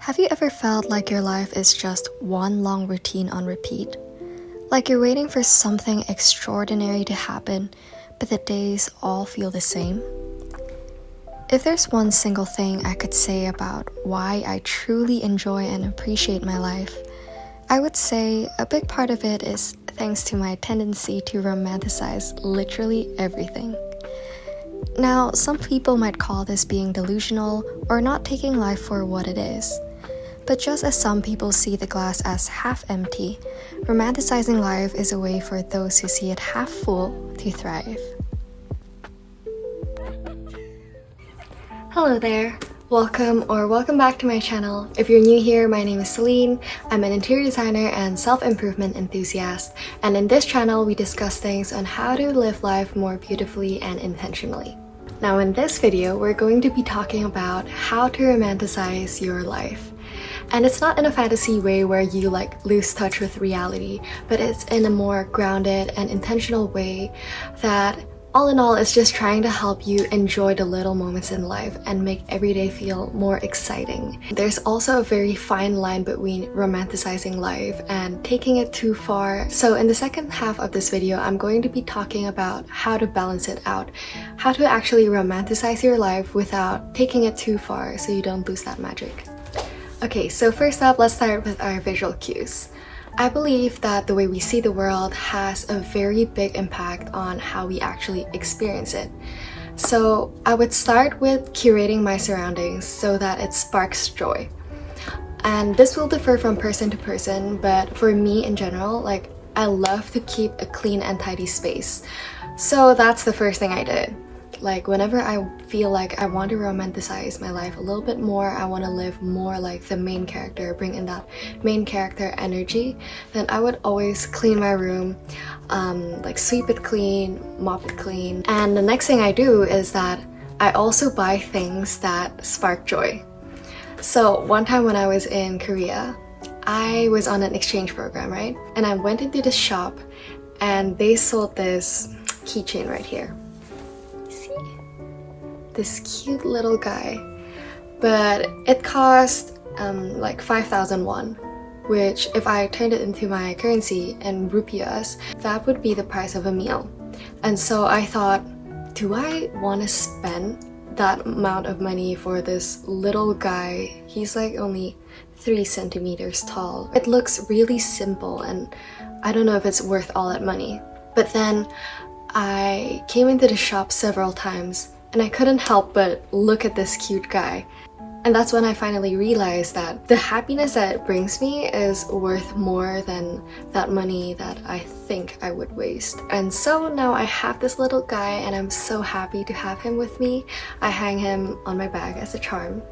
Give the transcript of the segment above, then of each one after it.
Have you ever felt like your life is just one long routine on repeat? Like you're waiting for something extraordinary to happen, but the days all feel the same? If there's one single thing I could say about why I truly enjoy and appreciate my life, I would say a big part of it is thanks to my tendency to romanticize literally everything. Now, some people might call this being delusional or not taking life for what it is. But just as some people see the glass as half empty, romanticizing life is a way for those who see it half full to thrive. Hello there! Welcome back to my channel. If you're new here, my name is Celine. I'm an interior designer and self-improvement enthusiast, and in this channel we discuss things on how to live life more beautifully and intentionally. Now in this video, we're going to be talking about how to romanticize your life. And it's not in a fantasy way where you lose touch with reality, but it's in a more grounded and intentional way that all in all is just trying to help you enjoy the little moments in life and make every day feel more exciting. There's also a very fine line between romanticizing life and taking it too far. So in the second half of this video, I'm going to be talking about how to balance it out, how to actually romanticize your life without taking it too far so you don't lose that magic. Okay, so first up, let's start with our visual cues. I believe that the way we see the world has a very big impact on how we actually experience it. So I would start with curating my surroundings so that it sparks joy. And this will differ from person to person, but for me in general, I love to keep a clean and tidy space. So that's the first thing I did. Whenever I feel like I want to romanticize my life a little bit more, I want to live more like the main character, bring in that main character energy, then I would always clean my room, sweep it clean, mop it clean. And the next thing I do is that I also buy things that spark joy. So one time when I was in Korea, I was on an exchange program, right? And I went into this shop and they sold this keychain right here. This cute little guy, but it cost 5,000 won, which if I turned it into my currency in rupiahs, that would be the price of a meal. And so I thought, do I want to spend that amount of money for this little guy? He's only 3 centimeters tall. It looks really simple and I don't know if it's worth all that money. But then I came into the shop several times and I couldn't help but look at this cute guy. And that's when I finally realized that the happiness that it brings me is worth more than that money that I think I would waste. And so now I have this little guy and I'm so happy to have him with me. I hang him on my bag as a charm.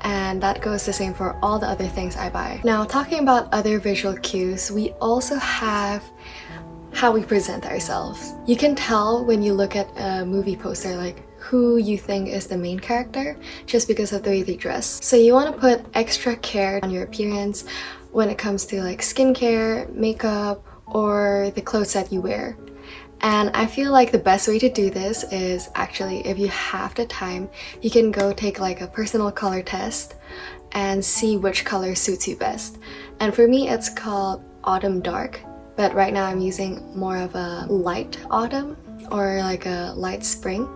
And that goes the same for all the other things I buy. Now, talking about other visual cues, we also have how we present ourselves. You can tell when you look at a movie poster who you think is the main character just because of the way they dress. So you want to put extra care on your appearance when it comes to skincare, makeup, or the clothes that you wear. And I feel like the best way to do this is actually, if you have the time, you can go take a personal color test and see which color suits you best. And for me, it's called Autumn Dark, but right now I'm using more of a light autumn or a light spring.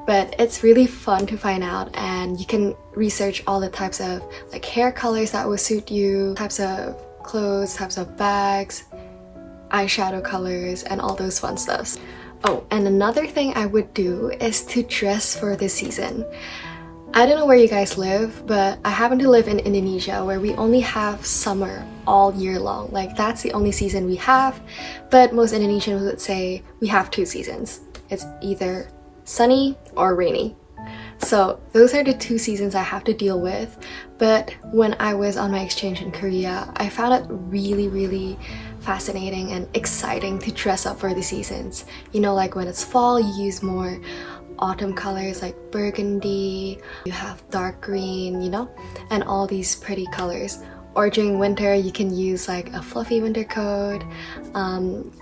But it's really fun to find out, and you can research all the types of hair colors that will suit you, types of clothes, types of bags, eyeshadow colors, and all those fun stuff. Oh, and another thing I would do is to dress for the season. I don't know where you guys live, but I happen to live in Indonesia where we only have summer all year long. That's the only season we have, but most Indonesians would say we have 2 seasons. It's either sunny or rainy. So those are the 2 seasons I have to deal with. But when I was on my exchange in Korea, I found it really fascinating and exciting to dress up for the seasons. You know, when it's fall, you use more autumn colors like burgundy, you have dark green, and all these pretty colors. Or during winter, you can use like a fluffy winter coat,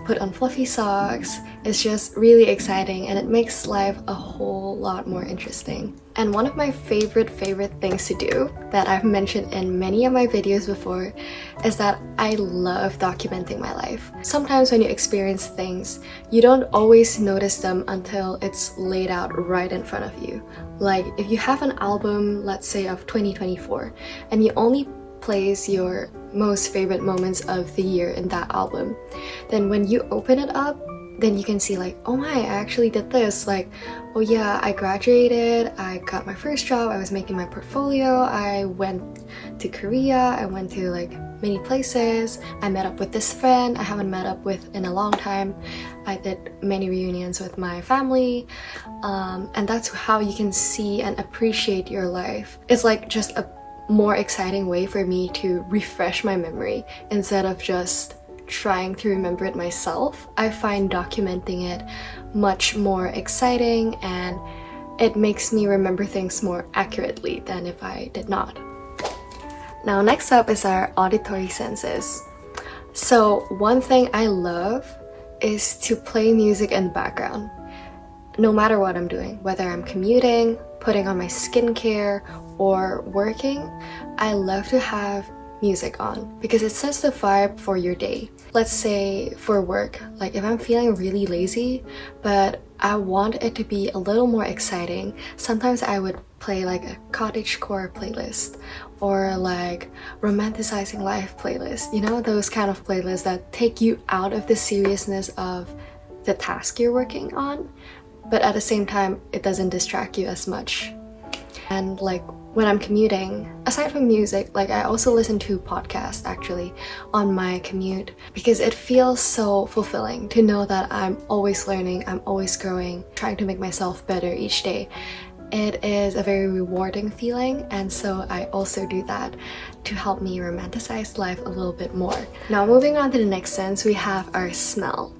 put on fluffy socks. It's just really exciting and it makes life a whole lot more interesting. And one of my favorite things to do that I've mentioned in many of my videos before is that I love documenting my life. Sometimes when you experience things, you don't always notice them until it's laid out right in front of you. Like if you have an album, let's say of 2024, and you only place your most favorite moments of the year in that album, then when you open it up, then you can see like, oh my, I actually did this. Like, oh yeah, I graduated, I got my first job, I was making my portfolio, I went to Korea, I went to like many places, I met up with this friend I haven't met up with in a long time, I did many reunions with my family, and that's how you can see and appreciate your life. It's like just a more exciting way for me to refresh my memory instead of just trying to remember it myself. I find documenting it much more exciting and it makes me remember things more accurately than if I did not. Now next up is our auditory senses. So one thing I love is to play music in the background. No matter what I'm doing, whether I'm commuting, putting on my skincare, or working, I love to have music on because it sets the vibe for your day. Let's say for work, like if I'm feeling really lazy, but I want it to be a little more exciting, sometimes I would play like a cottagecore playlist or like romanticizing life playlist. You know, those kind of playlists that take you out of the seriousness of the task you're working on, but at the same time, it doesn't distract you as much. And like when I'm commuting, aside from music, like I also listen to podcasts actually on my commute because it feels so fulfilling to know that I'm always learning, I'm always growing, trying to make myself better each day. It is a very rewarding feeling, and so I also do that to help me romanticize life a little bit more. Now moving on to the next sense, we have our smell.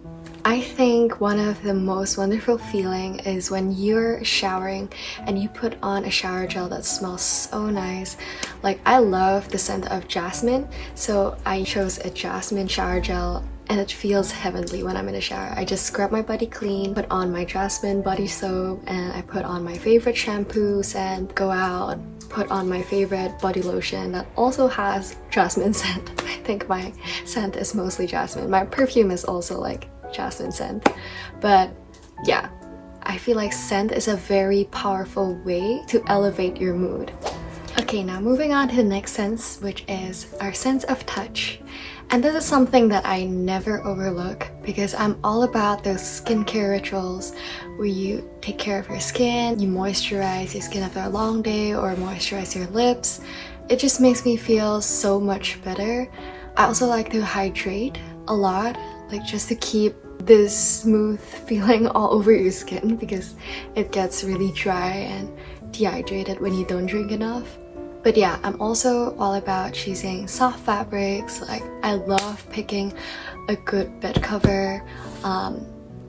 I think one of the most wonderful feeling is when you're showering and you put on a shower gel that smells so nice. Like I love the scent of jasmine, so I chose a jasmine shower gel and it feels heavenly when I'm in the shower. I just scrub my body clean, put on my jasmine body soap, and I put on my favorite shampoo scent, go out, put on my favorite body lotion that also has jasmine scent. I think my scent is mostly jasmine. My perfume is also like jasmine scent, but yeah, I feel like scent is a very powerful way to elevate your mood. Okay, now moving on to the next sense, which is our sense of touch. And this is something that I never overlook because I'm all about those skincare rituals where you take care of your skin, you moisturize your skin after a long day or moisturize your lips. It just makes me feel so much better. I also like to hydrate a lot, like just to keep this smooth feeling all over your skin because it gets really dry and dehydrated when you don't drink enough. But yeah, I'm also all about choosing soft fabrics. Like I love picking a good bed cover,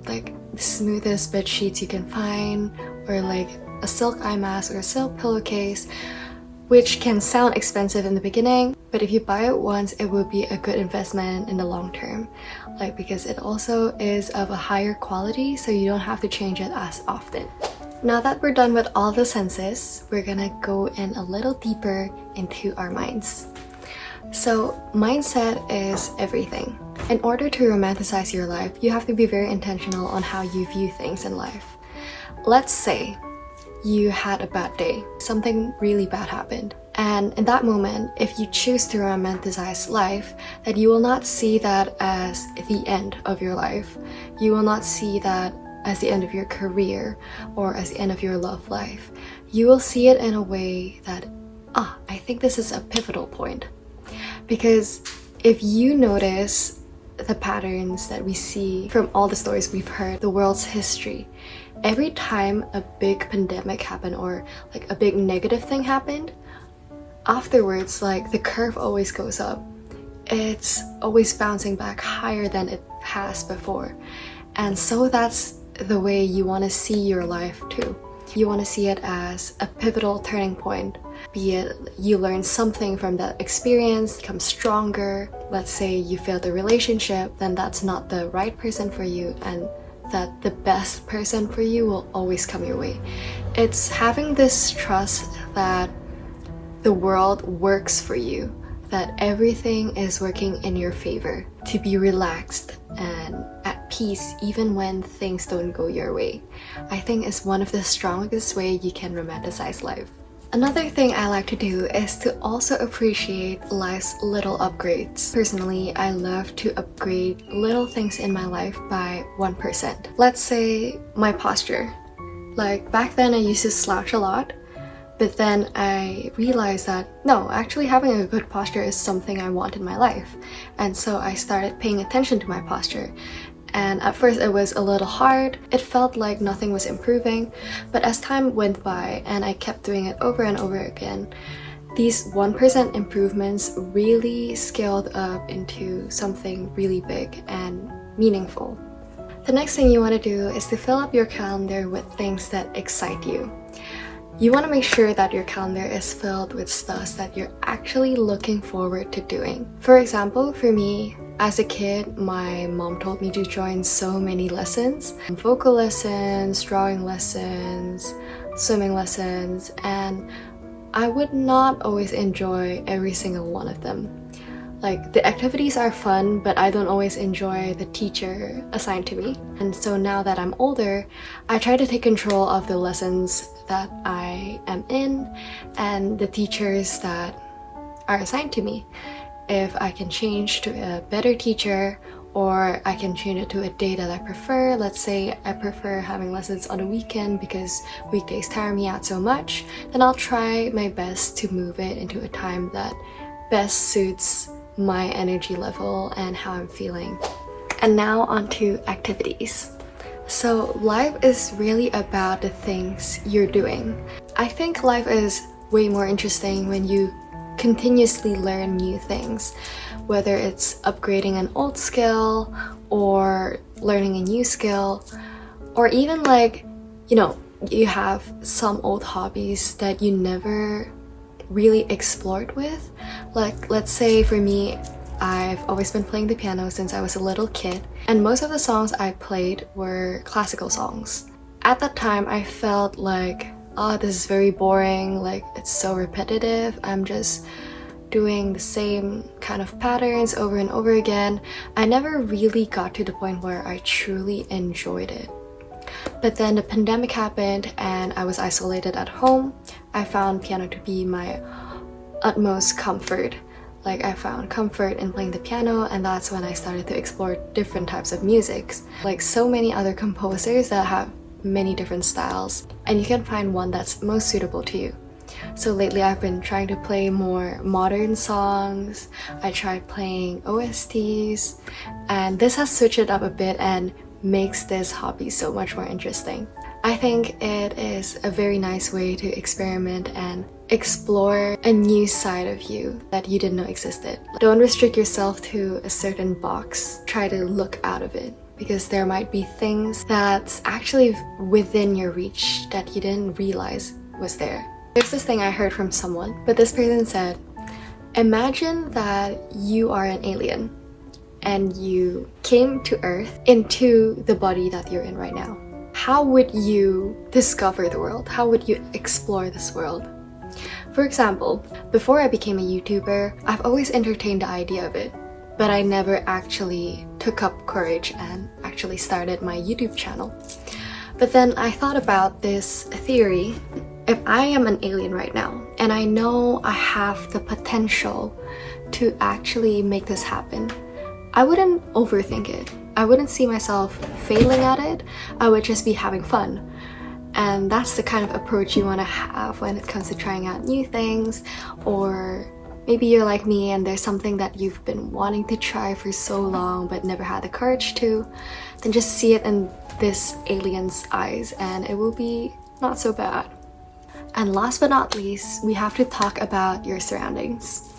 like the smoothest bed sheets you can find, or like a silk eye mask or a silk pillowcase, which can sound expensive in the beginning, but if you buy it once, it will be a good investment in the long term. Like because it also is of a higher quality, so you don't have to change it as often. Now that we're done with all the senses, we're gonna go in a little deeper into our minds. So mindset is everything. In order to romanticize your life, you have to be very intentional on how you view things in life. Let's say you had a bad day, something really bad happened. And in that moment, if you choose to romanticize life, then you will not see that as the end of your life. You will not see that as the end of your career or as the end of your love life. You will see it in a way that, I think this is a pivotal point. Because if you notice the patterns that we see from all the stories we've heard, the world's history, every time a big pandemic happened or like a big negative thing happened, afterwards, like the curve always goes up. It's always bouncing back higher than it has before. And so that's the way you want to see your life too. You want to see it as a pivotal turning point, be it you learn something from that experience, become stronger. Let's say you failed a relationship, then that's not the right person for you, and that the best person for you will always come your way. It's having this trust that the world works for you, that everything is working in your favor, to be relaxed and at peace even when things don't go your way. I think is one of the strongest ways you can romanticize life. Another thing I like to do is to also appreciate life's little upgrades. Personally, I love to upgrade little things in my life by 1%. Let's say my posture. Like back then I used to slouch a lot, but then I realized that no, actually having a good posture is something I want in my life. And so I started paying attention to my posture. And at first it was a little hard. It felt like nothing was improving. But as time went by and I kept doing it over and over again, these 1% improvements really scaled up into something really big and meaningful. The next thing you want to do is to fill up your calendar with things that excite you. You want to make sure that your calendar is filled with stuff that you're actually looking forward to doing. For example, for me, as a kid, my mom told me to join so many lessons. Vocal lessons, drawing lessons, swimming lessons, and I would not always enjoy every single one of them. Like, the activities are fun, but I don't always enjoy the teacher assigned to me. And so now that I'm older, I try to take control of the lessons that I am in and the teachers that are assigned to me. If I can change to a better teacher, or I can change it to a day that I prefer. Let's say I prefer having lessons on a weekend because weekdays tire me out so much, then I'll try my best to move it into a time that best suits my energy level and how I'm feeling. And now onto activities. So life is really about the things you're doing. I think life is way more interesting when you continuously learn new things, whether it's upgrading an old skill or learning a new skill, or even like, you have some old hobbies that you never really explored with. Like, let's say for me, I've always been playing the piano since I was a little kid, and most of the songs I played were classical songs. At that time, I felt like, oh, this is very boring, like it's so repetitive, I'm just doing the same kind of patterns over and over again. I never really got to the point where I truly enjoyed it. But then the pandemic happened and I was isolated at home. I found piano to be my utmost comfort. Like, I found comfort in playing the piano, and that's when I started to explore different types of music. Like so many other composers that have many different styles, and you can find one that's most suitable to you. So lately I've been trying to play more modern songs. I tried playing OSTs, and this has switched it up a bit and makes this hobby so much more interesting. I think it is a very nice way to experiment and explore a new side of you that you didn't know existed. Don't restrict yourself to a certain box. Try to look out of it, because there might be things that's actually within your reach that you didn't realize was there. There's this thing I heard from someone, but this person said, imagine that you are an alien and you came to Earth into the body that you're in right now. How would you discover the world? How would you explore this world? For example, before I became a YouTuber, I've always entertained the idea of it, but I never actually took up courage and actually started my YouTube channel. But then I thought about this theory. If I am an alien right now, and I know I have the potential to actually make this happen, I wouldn't overthink it. I wouldn't see myself failing at it. I would just be having fun. And that's the kind of approach you want to have when it comes to trying out new things. Or maybe you're like me and there's something that you've been wanting to try for so long but never had the courage to. Then just see it in this alien's eyes and it will be not so bad. And last but not least, we have to talk about your surroundings,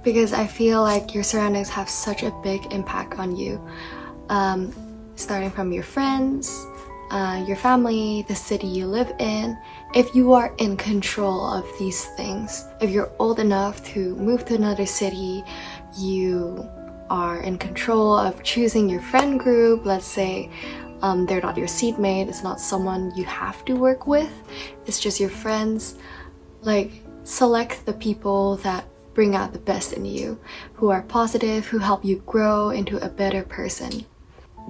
because I feel like your surroundings have such a big impact on you. Starting from your friends, your family, the city you live in, if you are in control of these things, if you're old enough to move to another city, you are in control of choosing your friend group. Let's say they're not your seatmate, it's not someone you have to work with, it's just your friends. Like, select the people that bring out the best in you, who are positive, who help you grow into a better person.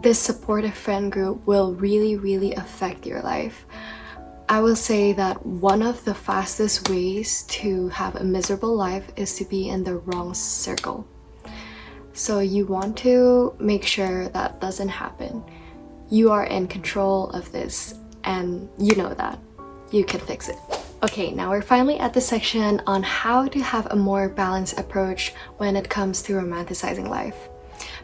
This supportive friend group will really affect your life. I will say that one of the fastest ways to have a miserable life is to be in the wrong circle. So you want to make sure that doesn't happen. You are in control of this, and you know that. You can fix it. Okay, now we're finally at the section on how to have a more balanced approach when it comes to romanticizing life.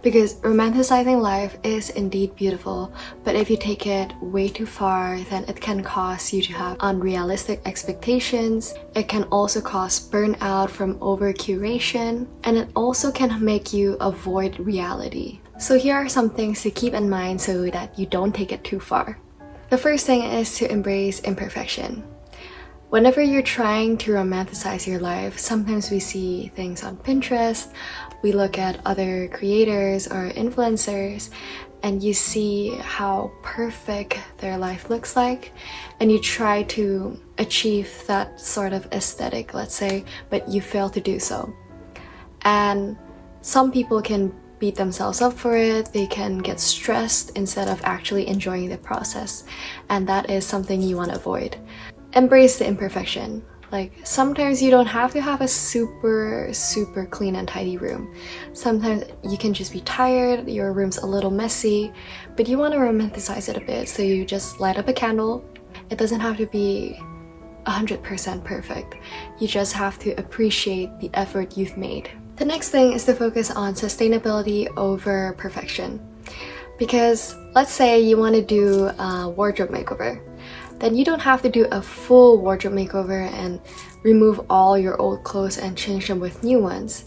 Because romanticizing life is indeed beautiful, but if you take it way too far, then it can cause you to have unrealistic expectations. It can also cause burnout from over-curation, and it also can make you avoid reality. So here are some things to keep in mind so that you don't take it too far. The first thing is to embrace imperfection. Whenever you're trying to romanticize your life, sometimes we see things on Pinterest, we look at other creators or influencers, and you see how perfect their life looks like, and you try to achieve that sort of aesthetic, let's say, but you fail to do so. And some people can beat themselves up for it, they can get stressed instead of actually enjoying the process, and that is something you want to avoid. Embrace the imperfection. Like, sometimes you don't have to have a super clean and tidy room. Sometimes you can just be tired, your room's a little messy, but you want to romanticize it a bit, so you just light up a candle. It doesn't have to be 100% perfect. You just have to appreciate the effort you've made. The next thing is to focus on sustainability over perfection. Because let's say you want to do a wardrobe makeover. Then you don't have to do a full wardrobe makeover and remove all your old clothes and change them with new ones.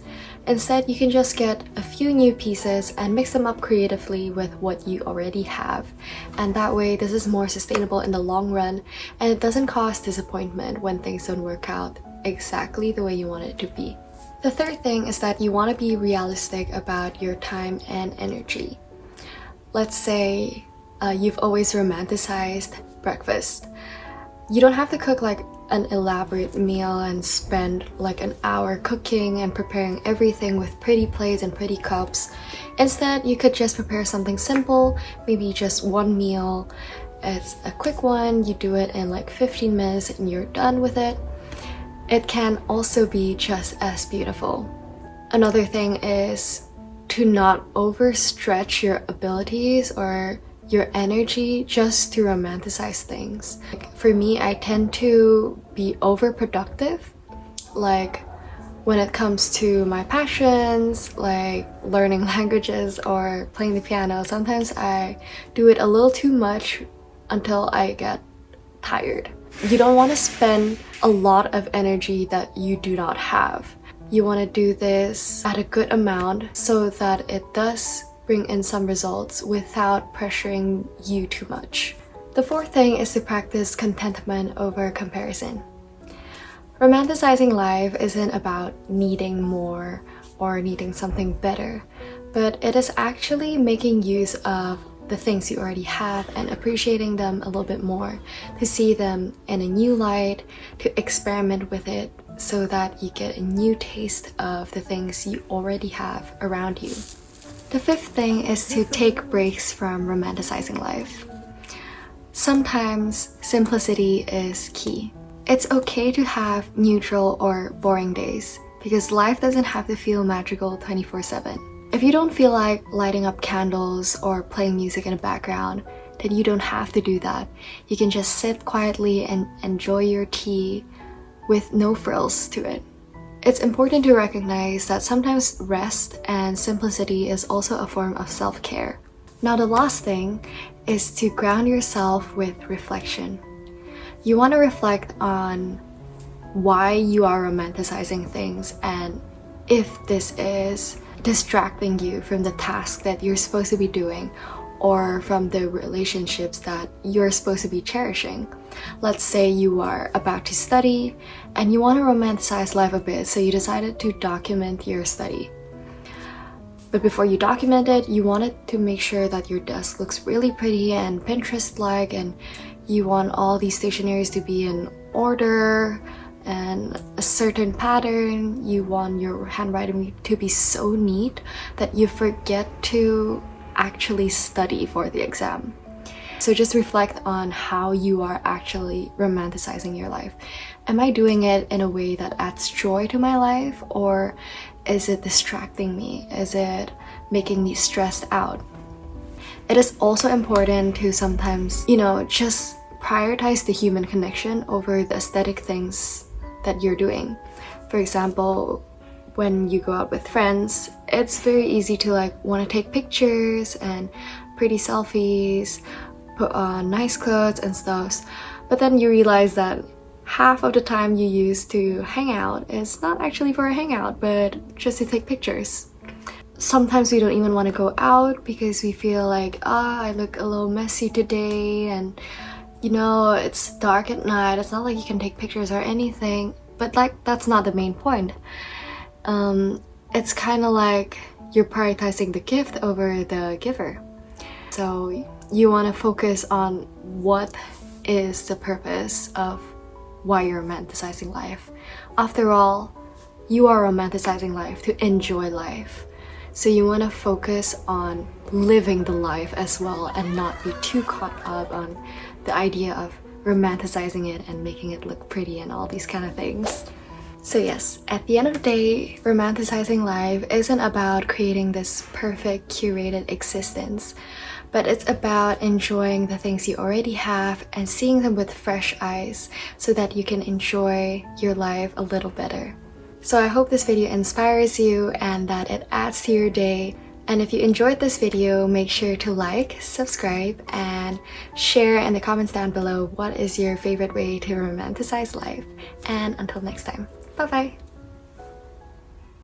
Instead, you can just get a few new pieces and mix them up creatively with what you already have. And that way, this is more sustainable in the long run, and it doesn't cause disappointment when things don't work out exactly the way you want it to be. The third thing is that you want to be realistic about your time and energy. Let's say you've always romanticized breakfast. You don't have to cook like an elaborate meal and spend like an hour cooking and preparing everything with pretty plates and pretty cups. Instead, you could just prepare something simple, maybe just one meal. It's a quick one, you do it in like 15 minutes and you're done with it. It can also be just as beautiful. Another thing is to not overstretch your abilities or your energy just to romanticize things. Like, for me, I tend to be overproductive. Like, when it comes to my passions, like learning languages or playing the piano, sometimes I do it a little too much until I get tired. You don't want to spend a lot of energy that you do not have. You want to do this at a good amount so that it does bring in some results without pressuring you too much. The fourth thing is to practice contentment over comparison. Romanticizing life isn't about needing more or needing something better, but it is actually making use of the things you already have and appreciating them a little bit more, to see them in a new light, to experiment with it so that you get a new taste of the things you already have around you. The fifth thing is to take breaks from romanticizing life. Sometimes simplicity is key. It's okay to have neutral or boring days because life doesn't have to feel magical 24/7. If you don't feel like lighting up candles or playing music in the background, then you don't have to do that. You can just sit quietly and enjoy your tea with no frills to it. It's important to recognize that sometimes rest and simplicity is also a form of self-care. Now, the last thing is to ground yourself with reflection. You want to reflect on why you are romanticizing things and if this is distracting you from the task that you're supposed to be doing, or from the relationships that you're supposed to be cherishing. Let's say you are about to study and you want to romanticize life a bit, so you decided to document your study. But before you document it, you wanted to make sure that your desk looks really pretty and Pinterest-like, and you want all these stationaries to be in order and a certain pattern. You want your handwriting to be so neat that you forget to actually study for the exam. So just reflect on how you are actually romanticizing your life. Am I doing it in a way that adds joy to my life, or is it distracting me? Is it making me stressed out? It is also important to sometimes, just prioritize the human connection over the aesthetic things that you're doing. For example, when you go out with friends, it's very easy to want to take pictures and pretty selfies, put on nice clothes and stuff, but then you realize that half of the time you use to hang out is not actually for a hangout, but just to take pictures. Sometimes we don't even want to go out because we feel like, I look a little messy today, and it's dark at night, it's not like you can take pictures or anything, but that's not the main point. It's kind of like you're prioritizing the gift over the giver. So you want to focus on what is the purpose of why you're romanticizing life. After all, you are romanticizing life to enjoy life. So you want to focus on living the life as well and not be too caught up on the idea of romanticizing it and making it look pretty and all these kind of things. So yes, at the end of the day, romanticizing life isn't about creating this perfect curated existence, but it's about enjoying the things you already have and seeing them with fresh eyes so that you can enjoy your life a little better. So I hope this video inspires you and that it adds to your day. And if you enjoyed this video, make sure to like, subscribe, and share in the comments down below what is your favorite way to romanticize life. And until next time, bye bye!